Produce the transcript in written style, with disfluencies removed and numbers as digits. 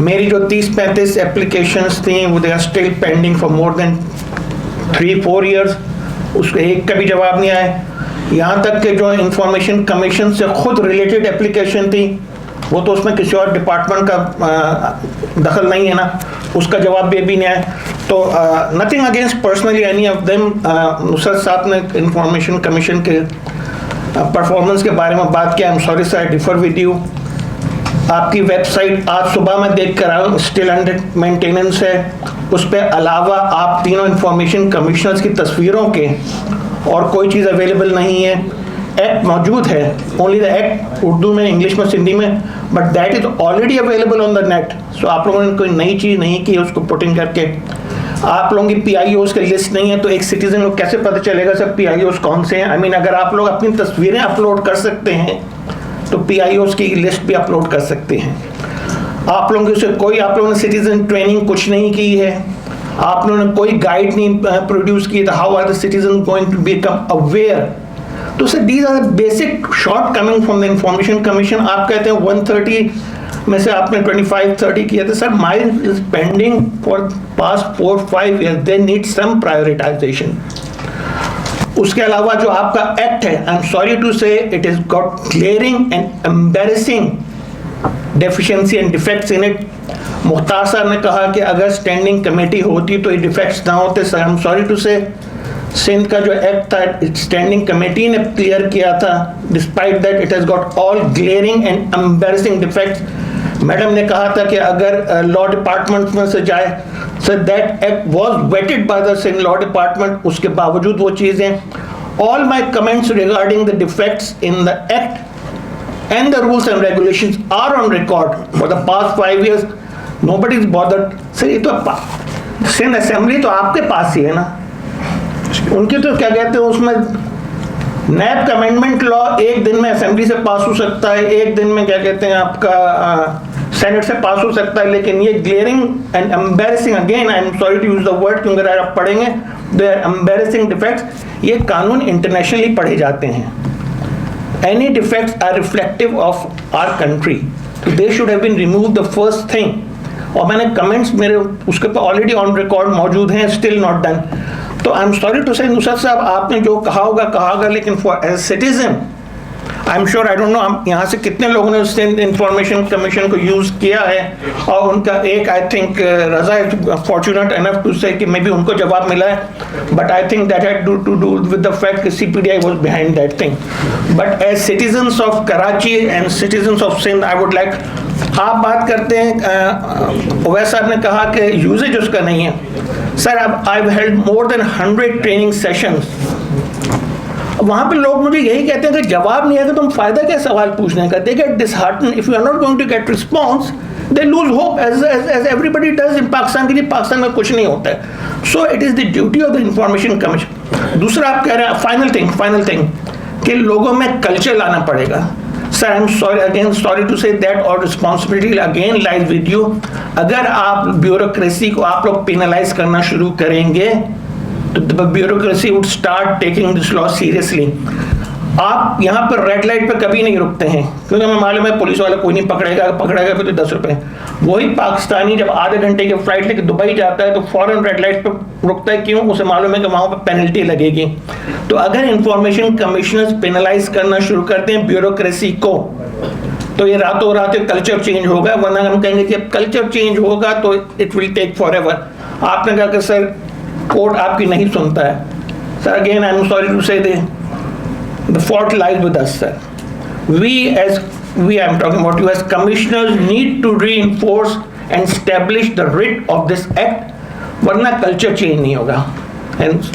मेरी जो 30-35 एप्लीकेशंस थी वो they are still pending for more than 3-4 years, उसका एक का भी जवाब नहीं आया। यहाँ तक कि जो इंफॉर्मेशन कमीशन से खुद रिलेटेड एप्लीकेशन थी वो तो उसमें किसी और डिपार्टमेंट का दखल नहीं है ना, उसका जवाब भी अभी नहीं आया। तो nothing against personally any of them. Nusrat साहब ने इंफॉर्मेशन कमीशन के परफॉर्मेंस के बारे में बात किया। आई am sorry sir, I differ with you. आपकी वेबसाइट आज सुबह मैं देख कर आया हूँ, स्टिल अंडर मेंटेनेंस है। उस पर अलावा आप तीनों इंफॉर्मेशन कमिश्नर्स की तस्वीरों के और कोई चीज़ अवेलेबल नहीं है। एक्ट मौजूद है, ओनली द एक्ट उर्दू में, इंग्लिश में, सिंधी में, but that is already available on the net. So आप लोगों ने कोई नई चीज़ नहीं की उसको पुटिंग करके। आप लोगों की PIOs की लिस्ट नहीं है, तो एक सिटीजन को कैसे पता चलेगा सब PIOs कौन से हैं? आई मीन अगर आप लोग अपनी तस्वीरें अपलोड कर सकते हैं तो PIOs की लिस्ट भी अपलोड कर सकते हैं। आप लोगों की कोई, आप लोगों ने सिटीजन ट्रेनिंग कुछ नहीं की है, आप लोगों ने कोई गाइड नहीं प्रोड्यूस की। How are the citizen going to become aware? तो sir these are basic shortcoming from the information commission. आप कहते हैं 130 में से आपने 25-30 किया था। Sir mine is pending for past 4-5 years, they need some prioritization. उसके अलावा जो आपका एक्ट है, I am sorry to say, it is got clearing and embarrassing deficiency and defects in it. Mukhtar sahab ने कहा कि अगर स्टैंडिंग कमेटी होती तो ये डिफेक्ट्स ना होते। Sir I am sorry to say, Sindh का जो एक्ट था स्टैंडिंग कमेटी ने क्लियर किया था, despite that it has got all glaring and embarrassing defects. Madam ने कहा था कि अगर लॉ डिपार्टमेंट में से जाए, sir that act was vetted by the Sindh law department, उसके बावजूद वो चीज़ें। All my comments regarding the defects in the act and the rules and regulations are on record for the past 5 years. Nobody is bothered. Sir ये तो Sindh assembly तो आपके पास ही है ना, उनकी तो क्या कहते हैं उसमें नैब का अमेंडमेंट लॉ एक दिन में असेंबली से पास हो सकता है, एक दिन में क्या कहते हैं आपका सेनेट से पास हो सकता है। लेकिन ये glaring and embarrassing, again I am sorry to use the word क्योंकि अगर आप पढ़ेंगे दे आर एम्बेरसिंग डिफेक्ट्स। ये कानून इंटरनेशनली पढ़े जाते हैं। Any defects are reflective of our country. So they should have been removed the first thing. और मैंने कमेंट्स मेरे उसके पर ऑलरेडी ऑन रिकॉर्ड मौजूद हैं, स्टिल नॉट डन। तो आई एम सॉरी टू से नुसरत साहब, आपने जो कहा होगा, लेकिन for as citizen I am sure, I don't know हम यहाँ से कितने लोगों ने उससे इंफॉर्मेशन कमीशन को यूज़ किया है, और उनका एक I think Raza is fortunate enough to say कि मे बी उनको जवाब मिला है, but I think that had to do with the fact कि CPDI was behind that thing. But as citizens of Karachi and citizens of Sindh, I would like, आप बात करते हैं ओवैस साहब ने कहा कि यूजेज उसका नहीं है। Sir I have held more than 100 training sessions. वहाँ पे लोग मुझे यही कहते हैं कि जवाब नहीं है, तो तुम फायदा क्या सवाल पूछने का? They get dishearten if you are not going to get response, they lose hope as everybody does in Pakistan. के लिए पाकिस्तान में कुछ नहीं होता है। So it is the duty of the information commission. दूसरा आप कह रहे हैं फाइनल थिंग कि लोगों में कल्चर लाना पड़ेगा। Sir I am sorry again, sorry to say that, और responsibility again lies with you. अगर आप ब्यूरोक्रेसी को आप लोग पेनलाइज करना शुरू करेंगे तो the bureaucracy would start taking this law seriously. आप यहाँ पर रेड लाइट पे कभी नहीं रुकते हैं, क्योंकि हमें मालूम है पुलिस वाला कोई नहीं पकड़ेगा फिर तो 10 रुपए। वही पाकिस्तानी जब आधे घंटे की फ्लाइट लेके दुबई जाता है तो फौरन रेड लाइट पे रुकता है। क्यों? उसे मालूम है कि वहाँ पर पेनल्टी लगेगी। तो अगर इंफॉर्मेशन कमिश्नर्स पेनलाइज करना शुरू करते हैं ब्यूरोक्रेसी को, तो ये रातों रात कल्चर चेंज होगा। वरना हम कहेंगे कि कल्चर चेंज होगा तो it will take forever. आपने कहा कि सर कोर्ट आपकी नहीं सुनता है। Sir again I am sorry to say the fault lies with us, sir. I am talking about you as commissioners, need to reinforce and establish the writ of this act, वरना culture change नहीं होगा। And